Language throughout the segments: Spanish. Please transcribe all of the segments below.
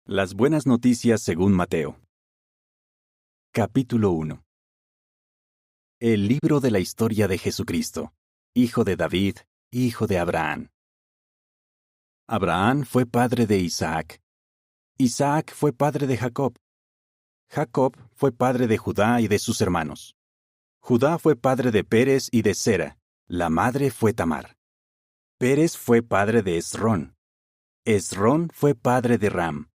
Las buenas noticias según Mateo. Capítulo 1. El libro de la historia de Jesucristo, hijo de David, hijo de Abraham. Abraham fue padre de Isaac. Isaac fue padre de Jacob. Jacob fue padre de Judá y de sus hermanos. Judá fue padre de Pérez y de Sera. La madre fue Tamar. Pérez fue padre de Esrón. Esrón fue padre de Ram.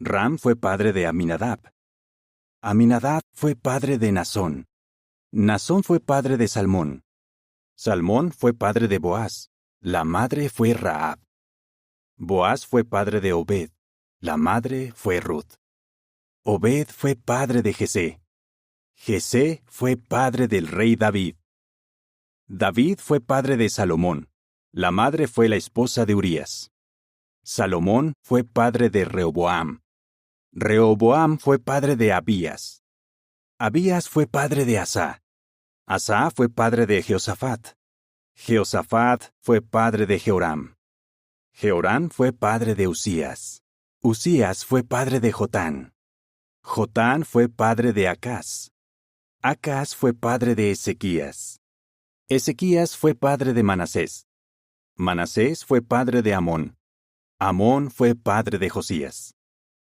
Ram fue padre de Aminadab. Aminadab fue padre de Nazón. Nazón fue padre de Salmón. Salmón fue padre de Boaz. La madre fue Rahab. Boaz fue padre de Obed. La madre fue Ruth. Obed fue padre de Jesé. Jesé fue padre del rey David. David fue padre de Salomón. La madre fue la esposa de Urías. Salomón fue padre de Rehoboam. Rehoboam fue padre de Abías. Abías fue padre de Asá. Asá fue padre de Jehoshafat. Jehoshafat fue padre de Jehoram. Jehoram fue padre de Usías. Usías fue padre de Jotán. Jotán fue padre de Acaz. Acaz fue padre de Ezequías. Ezequías fue padre de Manasés. Manasés fue padre de Amón. Amón fue padre de Josías.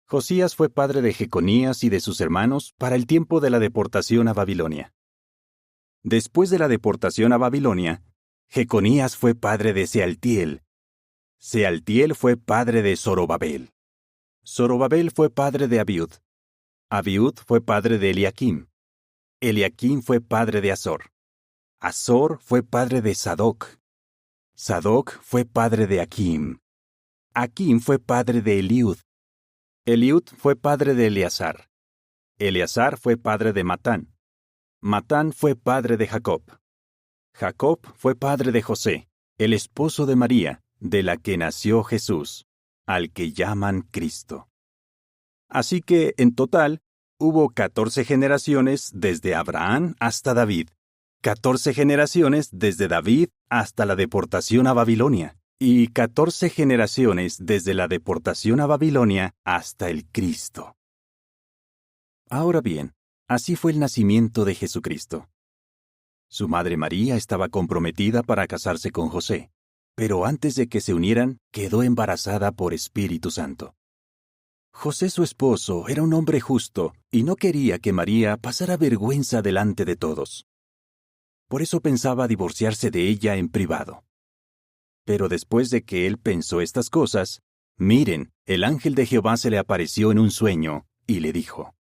Josías fue padre de Jeconías y de sus hermanos para el tiempo de la deportación a Babilonia. Después de la deportación a Babilonia, Jeconías fue padre de Sealtiel. Sealtiel fue padre de Zorobabel. Zorobabel fue padre de Abiud. Abiud fue padre de Eliakim. Eliakim fue padre de Azor. Azor fue padre de Sadoc. Sadoc fue padre de Aquim. Aquim fue padre de Eliud. Eliud fue padre de Eleazar. Eleazar fue padre de Matán. Matán fue padre de Jacob. Jacob fue padre de José, el esposo de María, de la que nació Jesús, al que llaman Cristo. Así que, en total, hubo 14 generaciones desde Abraham hasta David, 14 generaciones desde David hasta la deportación a Babilonia, y 14 generaciones desde la deportación a Babilonia hasta el Cristo. Ahora bien, así fue el nacimiento de Jesucristo. Su madre María estaba comprometida para casarse con José, pero antes de que se unieran, quedó embarazada por Espíritu Santo. José, su esposo, era un hombre justo y no quería que María pasara vergüenza delante de todos. Por eso pensaba divorciarse de ella en privado. Pero después de que él pensó estas cosas, miren, el ángel de Jehová se le apareció en un sueño y le dijo: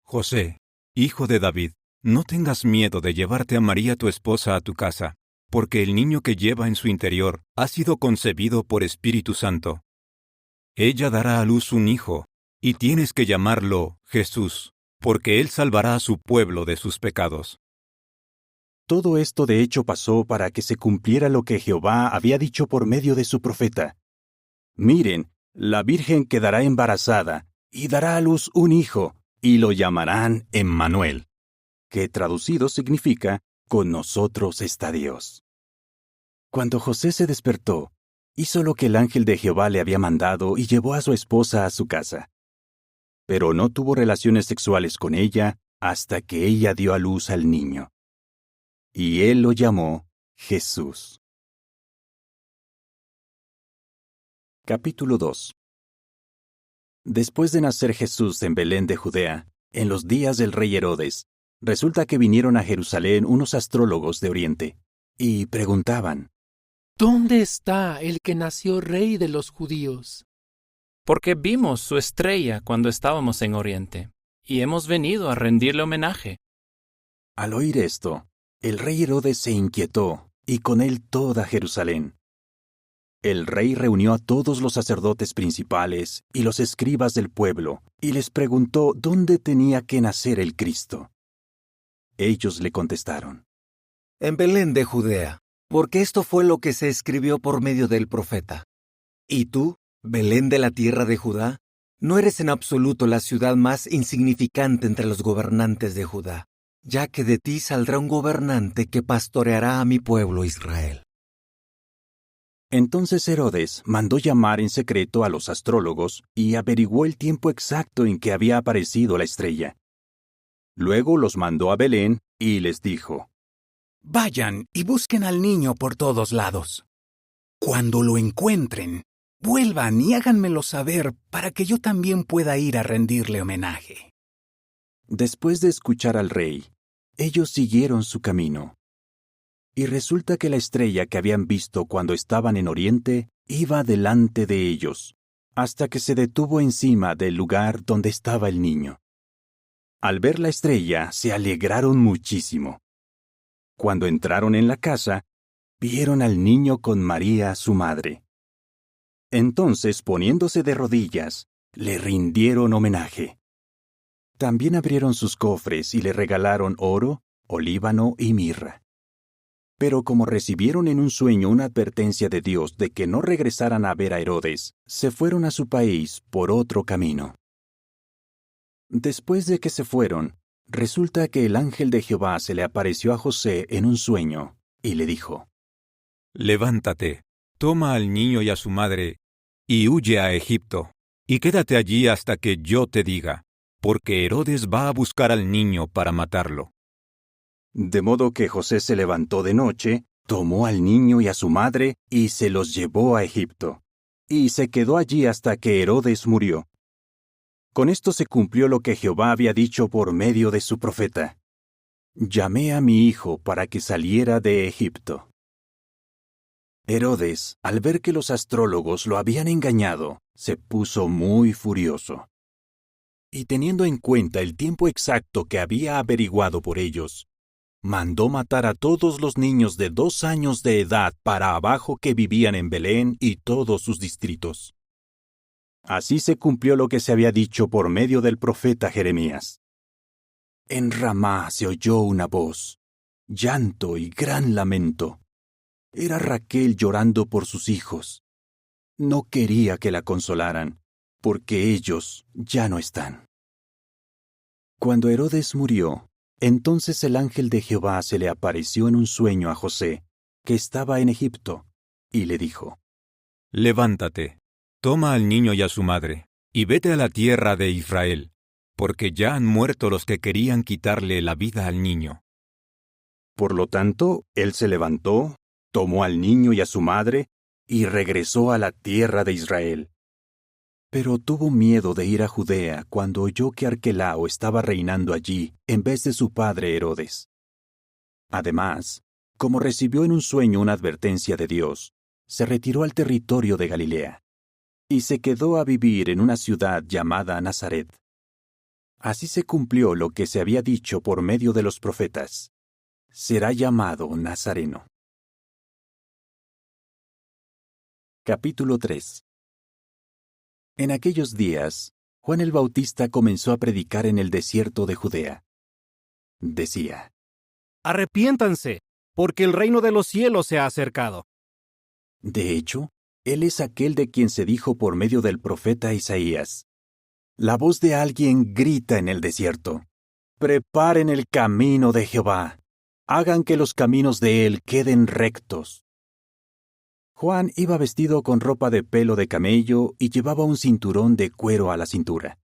José, hijo de David, no tengas miedo de llevarte a María tu esposa a tu casa, porque el niño que lleva en su interior ha sido concebido por Espíritu Santo. Ella dará a luz un hijo, y tienes que llamarlo Jesús, porque él salvará a su pueblo de sus pecados. Todo esto de hecho pasó para que se cumpliera lo que Jehová había dicho por medio de su profeta. Miren, la virgen quedará embarazada y dará a luz un hijo, y lo llamarán Emmanuel, que traducido significa con nosotros está Dios. Cuando José se despertó, hizo lo que el ángel de Jehová le había mandado y llevó a su esposa a su casa. Pero no tuvo relaciones sexuales con ella hasta que ella dio a luz al niño. Y él lo llamó Jesús. Capítulo 2. Después de nacer Jesús en Belén de Judea, en los días del rey Herodes, resulta que vinieron a Jerusalén unos astrólogos de Oriente, y preguntaban: ¿Dónde está el que nació rey de los judíos? Porque vimos su estrella cuando estábamos en Oriente, y hemos venido a rendirle homenaje. Al oír esto, el rey Herodes se inquietó, y con él toda Jerusalén. El rey reunió a todos los sacerdotes principales y los escribas del pueblo, y les preguntó dónde tenía que nacer el Cristo. Ellos le contestaron: En Belén de Judea, porque esto fue lo que se escribió por medio del profeta. Y tú, Belén de la tierra de Judá, no eres en absoluto la ciudad más insignificante entre los gobernantes de Judá, ya que de ti saldrá un gobernante que pastoreará a mi pueblo Israel. Entonces Herodes mandó llamar en secreto a los astrólogos y averiguó el tiempo exacto en que había aparecido la estrella. Luego los mandó a Belén y les dijo: Vayan y busquen al niño por todos lados. Cuando lo encuentren, vuelvan y háganmelo saber para que yo también pueda ir a rendirle homenaje. Después de escuchar al rey, ellos siguieron su camino. Y resulta que la estrella que habían visto cuando estaban en Oriente iba delante de ellos, hasta que se detuvo encima del lugar donde estaba el niño. Al ver la estrella, se alegraron muchísimo. Cuando entraron en la casa, vieron al niño con María, su madre. Entonces, poniéndose de rodillas, le rindieron homenaje. También abrieron sus cofres y le regalaron oro, olíbano y mirra. Pero como recibieron en un sueño una advertencia de Dios de que no regresaran a ver a Herodes, se fueron a su país por otro camino. Después de que se fueron, resulta que el ángel de Jehová se le apareció a José en un sueño y le dijo: Levántate, toma al niño y a su madre, y huye a Egipto, y quédate allí hasta que yo te diga, porque Herodes va a buscar al niño para matarlo. De modo que José se levantó de noche, tomó al niño y a su madre, y se los llevó a Egipto. Y se quedó allí hasta que Herodes murió. Con esto se cumplió lo que Jehová había dicho por medio de su profeta: Llamé a mi hijo para que saliera de Egipto. Herodes, al ver que los astrólogos lo habían engañado, se puso muy furioso. Y teniendo en cuenta el tiempo exacto que había averiguado por ellos, mandó matar a todos los niños de 2 años de edad para abajo que vivían en Belén y todos sus distritos. Así se cumplió lo que se había dicho por medio del profeta Jeremías. En Ramá se oyó una voz, llanto y gran lamento. Era Raquel llorando por sus hijos. No quería que la consolaran, porque ellos ya no están. Cuando Herodes murió, entonces el ángel de Jehová se le apareció en un sueño a José, que estaba en Egipto, y le dijo: Levántate, toma al niño y a su madre, y vete a la tierra de Israel, porque ya han muerto los que querían quitarle la vida al niño. Por lo tanto, él se levantó, tomó al niño y a su madre, y regresó a la tierra de Israel. Pero tuvo miedo de ir a Judea cuando oyó que Arquelao estaba reinando allí en vez de su padre Herodes. Además, como recibió en un sueño una advertencia de Dios, se retiró al territorio de Galilea, y se quedó a vivir en una ciudad llamada Nazaret. Así se cumplió lo que se había dicho por medio de los profetas: será llamado Nazareno. Capítulo 3. En aquellos días, Juan el Bautista comenzó a predicar en el desierto de Judea. Decía: Arrepiéntanse, porque el reino de los cielos se ha acercado. De hecho, él es aquel de quien se dijo por medio del profeta Isaías: la voz de alguien grita en el desierto: preparen el camino de Jehová, hagan que los caminos de él queden rectos. Juan iba vestido con ropa de pelo de camello y llevaba un cinturón de cuero a la cintura.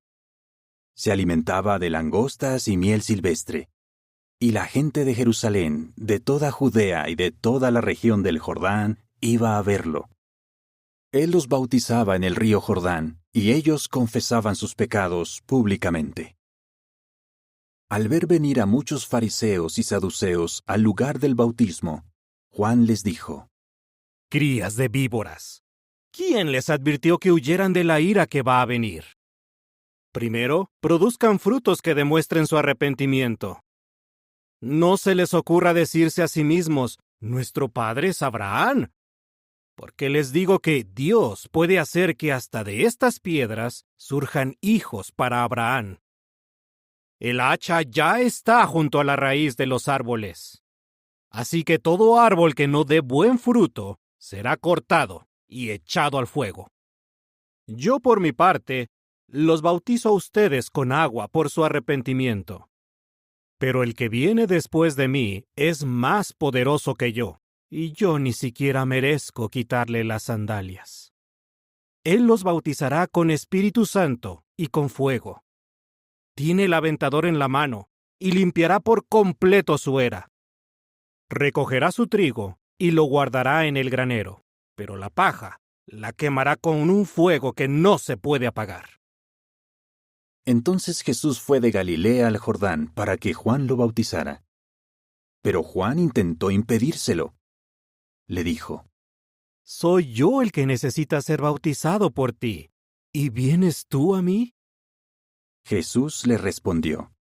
Se alimentaba de langostas y miel silvestre. Y la gente de Jerusalén, de toda Judea y de toda la región del Jordán, iba a verlo. Él los bautizaba en el río Jordán, y ellos confesaban sus pecados públicamente. Al ver venir a muchos fariseos y saduceos al lugar del bautismo, Juan les dijo: Crías de víboras, ¿quién les advirtió que huyeran de la ira que va a venir? Primero, produzcan frutos que demuestren su arrepentimiento. No se les ocurra decirse a sí mismos: nuestro padre es Abraham. Porque les digo que Dios puede hacer que hasta de estas piedras surjan hijos para Abraham. El hacha ya está junto a la raíz de los árboles. Así que todo árbol que no dé buen fruto será cortado y echado al fuego. Yo, por mi parte, los bautizo a ustedes con agua por su arrepentimiento. Pero el que viene después de mí es más poderoso que yo, y yo ni siquiera merezco quitarle las sandalias. Él los bautizará con Espíritu Santo y con fuego. Tiene el aventador en la mano y limpiará por completo su era. Recogerá su trigo y lo guardará en el granero, pero la paja la quemará con un fuego que no se puede apagar. Entonces Jesús fue de Galilea al Jordán para que Juan lo bautizara. Pero Juan intentó impedírselo. Le dijo: Soy yo el que necesita ser bautizado por ti, ¿y vienes tú a mí? Jesús le respondió: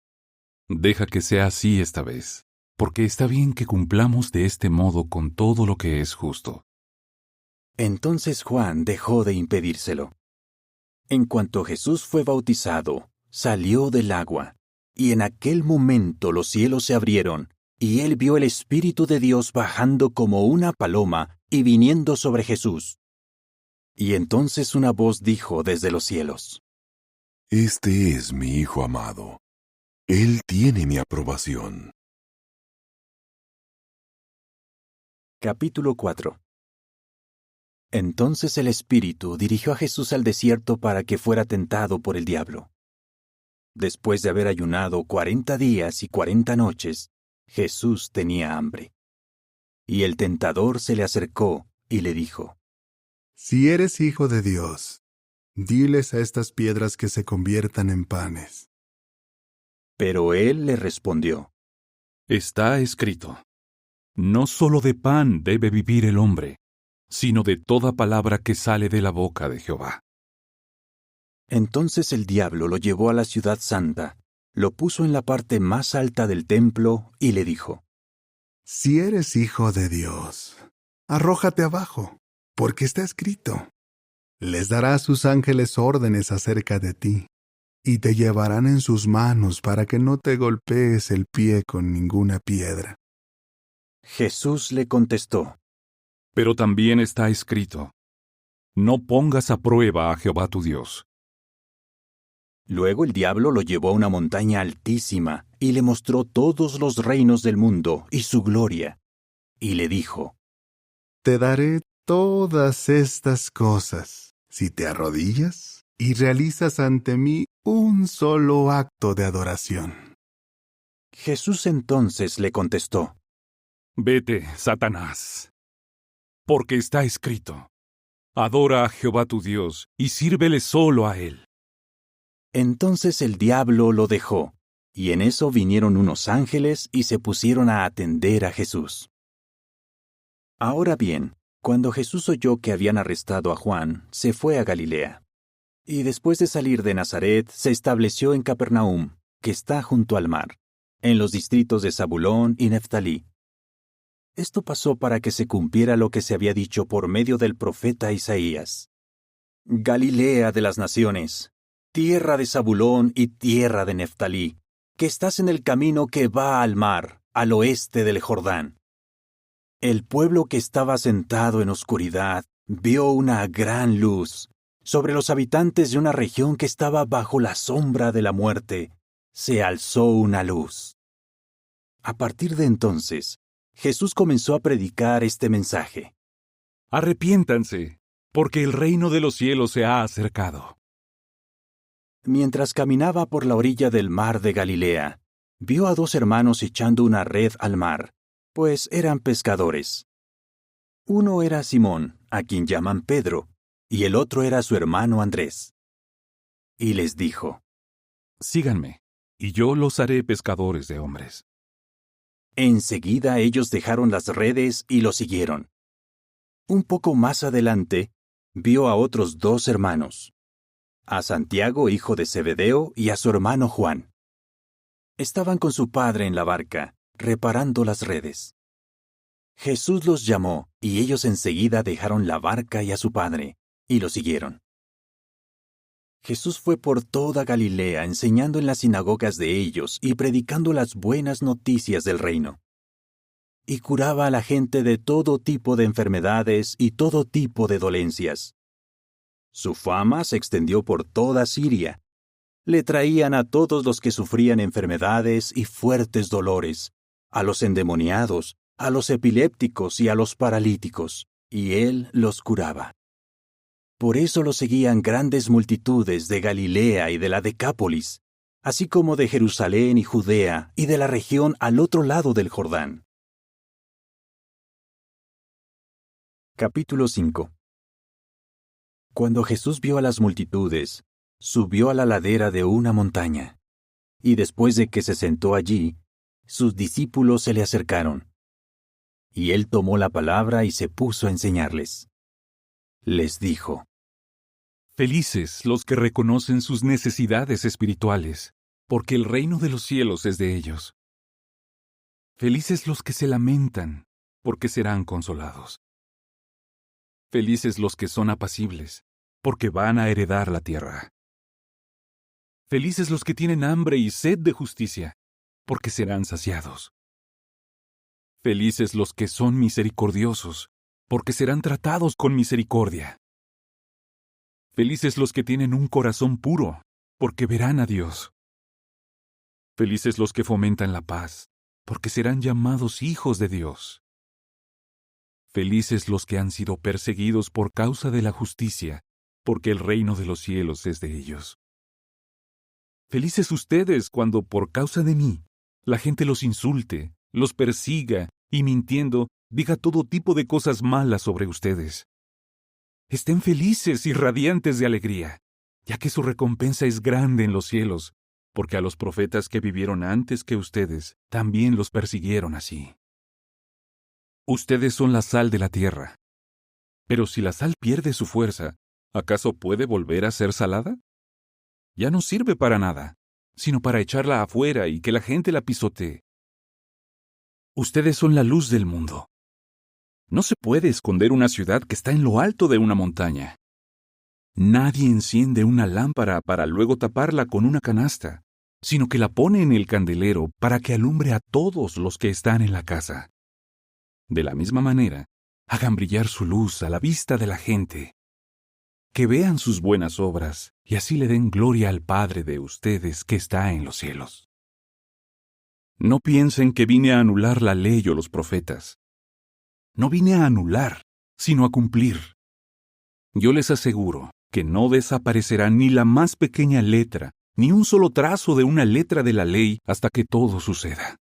Deja que sea así esta vez, porque está bien que cumplamos de este modo con todo lo que es justo. Entonces Juan dejó de impedírselo. En cuanto Jesús fue bautizado, salió del agua, y en aquel momento los cielos se abrieron, y él vio el Espíritu de Dios bajando como una paloma y viniendo sobre Jesús. Y entonces una voz dijo desde los cielos: Este es mi Hijo amado. Él tiene mi aprobación. Capítulo 4. Entonces el Espíritu dirigió a Jesús al desierto para que fuera tentado por el diablo. Después de haber ayunado 40 días y 40 noches, Jesús tenía hambre. Y el tentador se le acercó y le dijo: Si eres hijo de Dios, diles a estas piedras que se conviertan en panes. Pero él le respondió: Está escrito: No solo de pan debe vivir el hombre, sino de toda palabra que sale de la boca de Jehová. Entonces el diablo lo llevó a la ciudad santa, lo puso en la parte más alta del templo y le dijo: Si eres hijo de Dios, arrójate abajo, porque está escrito: Les dará a sus ángeles órdenes acerca de ti, y te llevarán en sus manos para que no te golpees el pie con ninguna piedra. Jesús le contestó: Pero también está escrito: No pongas a prueba a Jehová tu Dios. Luego el diablo lo llevó a una montaña altísima y le mostró todos los reinos del mundo y su gloria. Y le dijo: Te daré todas estas cosas si te arrodillas y realizas ante mí un solo acto de adoración. Jesús entonces le contestó: Vete, Satanás, porque está escrito: Adora a Jehová tu Dios y sírvele solo a él. Entonces el diablo lo dejó, y en eso vinieron unos ángeles y se pusieron a atender a Jesús. Ahora bien, cuando Jesús oyó que habían arrestado a Juan, se fue a Galilea. Y después de salir de Nazaret, se estableció en Capernaum, que está junto al mar, en los distritos de Zabulón y Neftalí. Esto pasó para que se cumpliera lo que se había dicho por medio del profeta Isaías: Galilea de las naciones, tierra de Zabulón y tierra de Neftalí, que estás en el camino que va al mar, al oeste del Jordán. El pueblo que estaba sentado en oscuridad vio una gran luz. Sobre los habitantes de una región que estaba bajo la sombra de la muerte, se alzó una luz. A partir de entonces, Jesús comenzó a predicar este mensaje: Arrepiéntanse, porque el reino de los cielos se ha acercado. Mientras caminaba por la orilla del mar de Galilea, vio a 2 hermanos echando una red al mar, pues eran pescadores. Uno era Simón, a quien llaman Pedro, y el otro era su hermano Andrés. Y les dijo: Síganme, y yo los haré pescadores de hombres. Enseguida ellos dejaron las redes y lo siguieron. Un poco más adelante, vio a otros 2 hermanos, a Santiago, hijo de Zebedeo, y a su hermano Juan. Estaban con su padre en la barca, reparando las redes. Jesús los llamó, y ellos enseguida dejaron la barca y a su padre, y lo siguieron. Jesús fue por toda Galilea enseñando en las sinagogas de ellos y predicando las buenas noticias del reino. Y curaba a la gente de todo tipo de enfermedades y todo tipo de dolencias. Su fama se extendió por toda Siria. Le traían a todos los que sufrían enfermedades y fuertes dolores, a los endemoniados, a los epilépticos y a los paralíticos, y él los curaba. Por eso lo seguían grandes multitudes de Galilea y de la Decápolis, así como de Jerusalén y Judea y de la región al otro lado del Jordán. Capítulo 5. Cuando Jesús vio a las multitudes, subió a la ladera de una montaña, y después de que se sentó allí, sus discípulos se le acercaron. Y él tomó la palabra y se puso a enseñarles. Les dijo: Felices los que reconocen sus necesidades espirituales, porque el reino de los cielos es de ellos. Felices los que se lamentan, porque serán consolados. Felices los que son apacibles, porque van a heredar la tierra. Felices los que tienen hambre y sed de justicia, porque serán saciados. Felices los que son misericordiosos, porque serán tratados con misericordia. Felices los que tienen un corazón puro, porque verán a Dios. Felices los que fomentan la paz, porque serán llamados hijos de Dios. Felices los que han sido perseguidos por causa de la justicia, porque el reino de los cielos es de ellos. Felices ustedes cuando por causa de mí la gente los insulte, los persiga y mintiendo diga todo tipo de cosas malas sobre ustedes. Estén felices y radiantes de alegría, ya que su recompensa es grande en los cielos, porque a los profetas que vivieron antes que ustedes también los persiguieron así. Ustedes son la sal de la tierra. Pero si la sal pierde su fuerza, ¿acaso puede volver a ser salada? Ya no sirve para nada, sino para echarla afuera y que la gente la pisotee. Ustedes son la luz del mundo. No se puede esconder una ciudad que está en lo alto de una montaña. Nadie enciende una lámpara para luego taparla con una canasta, sino que la pone en el candelero para que alumbre a todos los que están en la casa. De la misma manera, hagan brillar su luz a la vista de la gente. Que vean sus buenas obras y así le den gloria al Padre de ustedes que está en los cielos. No piensen que vine a anular la ley o los profetas. No vine a anular, sino a cumplir. Yo les aseguro que no desaparecerá ni la más pequeña letra, ni un solo trazo de una letra de la ley hasta que todo suceda.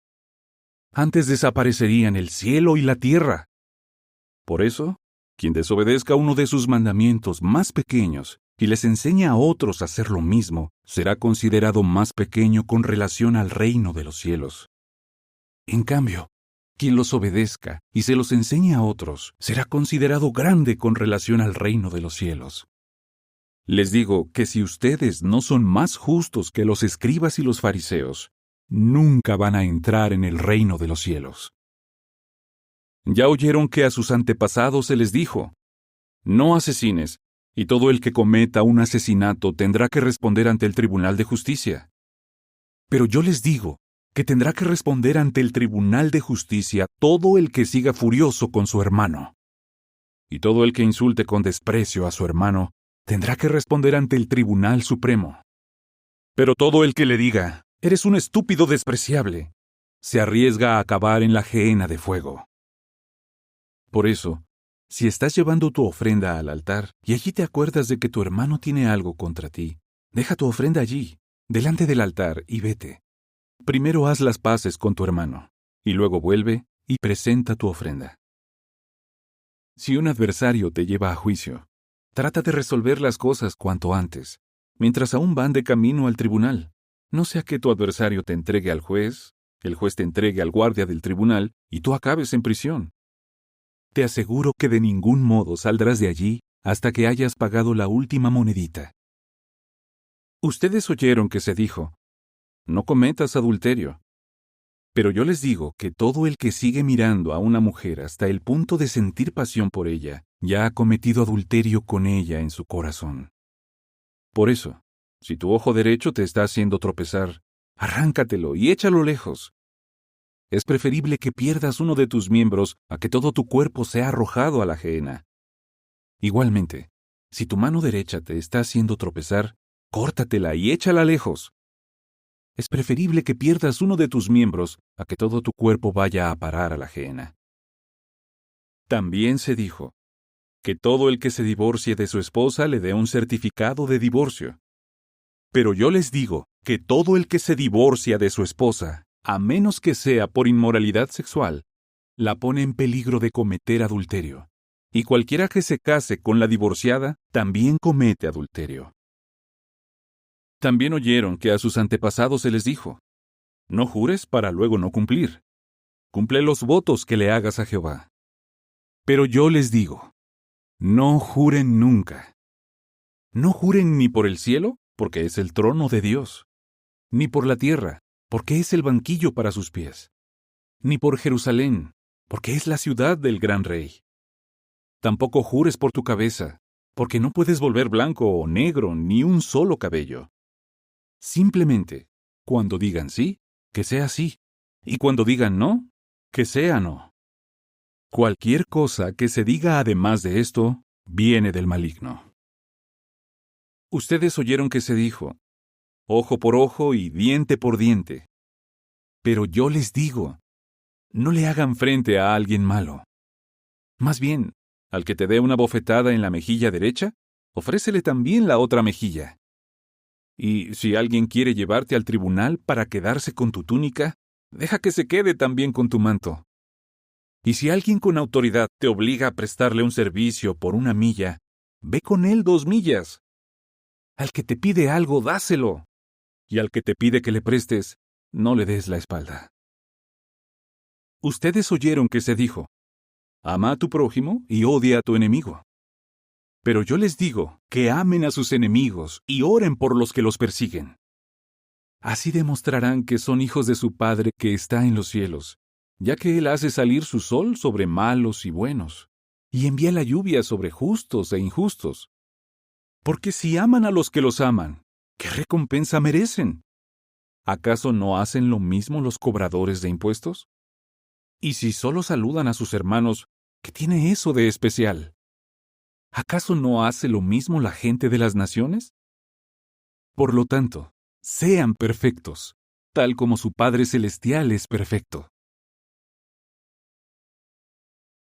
Antes desaparecerían el cielo y la tierra. Por eso, quien desobedezca uno de sus mandamientos más pequeños y les enseñe a otros a hacer lo mismo, será considerado más pequeño con relación al reino de los cielos. En cambio, quien los obedezca y se los enseñe a otros, será considerado grande con relación al reino de los cielos. Les digo que si ustedes no son más justos que los escribas y los fariseos, nunca van a entrar en el reino de los cielos. Ya oyeron que a sus antepasados se les dijo: no asesines, y todo el que cometa un asesinato tendrá que responder ante el tribunal de justicia. Pero yo les digo que tendrá que responder ante el tribunal de justicia todo el que siga furioso con su hermano. Y todo el que insulte con desprecio a su hermano tendrá que responder ante el tribunal supremo. Pero todo el que le diga: eres un estúpido despreciable, se arriesga a acabar en la gehenna de fuego. Por eso, si estás llevando tu ofrenda al altar y allí te acuerdas de que tu hermano tiene algo contra ti, deja tu ofrenda allí, delante del altar, y vete. Primero haz las paces con tu hermano, y luego vuelve y presenta tu ofrenda. Si un adversario te lleva a juicio, trata de resolver las cosas cuanto antes, mientras aún van de camino al tribunal. No sea que tu adversario te entregue al juez, el juez te entregue al guardia del tribunal y tú acabes en prisión. Te aseguro que de ningún modo saldrás de allí hasta que hayas pagado la última monedita. Ustedes oyeron que se dijo: no cometas adulterio. Pero yo les digo que todo el que sigue mirando a una mujer hasta el punto de sentir pasión por ella, ya ha cometido adulterio con ella en su corazón. Por eso, si tu ojo derecho te está haciendo tropezar, arráncatelo y échalo lejos. Es preferible que pierdas uno de tus miembros a que todo tu cuerpo sea arrojado a la gehenna. Igualmente, si tu mano derecha te está haciendo tropezar, córtatela y échala lejos. Es preferible que pierdas uno de tus miembros a que todo tu cuerpo vaya a parar a la gehenna. También se dijo que todo el que se divorcie de su esposa le dé un certificado de divorcio. Pero yo les digo que todo el que se divorcia de su esposa, a menos que sea por inmoralidad sexual, la pone en peligro de cometer adulterio. Y cualquiera que se case con la divorciada también comete adulterio. También oyeron que a sus antepasados se les dijo: no jures para luego no cumplir. Cumple los votos que le hagas a Jehová. Pero yo les digo, no juren nunca. No juren ni por el cielo, porque es el trono de Dios, ni por la tierra, porque es el banquillo para sus pies, ni por Jerusalén, porque es la ciudad del gran rey. Tampoco jures por tu cabeza, porque no puedes volver blanco o negro ni un solo cabello. Simplemente, cuando digan sí, que sea sí, y cuando digan no, que sea no. Cualquier cosa que se diga además de esto, viene del maligno. Ustedes oyeron que se dijo: ojo por ojo y diente por diente. Pero yo les digo, no le hagan frente a alguien malo. Más bien, al que te dé una bofetada en la mejilla derecha, ofrécele también la otra mejilla. Y si alguien quiere llevarte al tribunal para quedarse con tu túnica, deja que se quede también con tu manto. Y si alguien con autoridad te obliga a prestarle un servicio por 1 milla, ve con él 2 millas. Al que te pide algo, dáselo. Y al que te pide que le prestes, no le des la espalda. Ustedes oyeron que se dijo: ama a tu prójimo y odia a tu enemigo. Pero yo les digo que amen a sus enemigos y oren por los que los persiguen. Así demostrarán que son hijos de su Padre que está en los cielos, ya que Él hace salir su sol sobre malos y buenos, y envía la lluvia sobre justos e injustos. Porque si aman a los que los aman, ¿qué recompensa merecen? ¿Acaso no hacen lo mismo los cobradores de impuestos? Y si solo saludan a sus hermanos, ¿qué tiene eso de especial? ¿Acaso no hace lo mismo la gente de las naciones? Por lo tanto, sean perfectos, tal como su Padre Celestial es perfecto.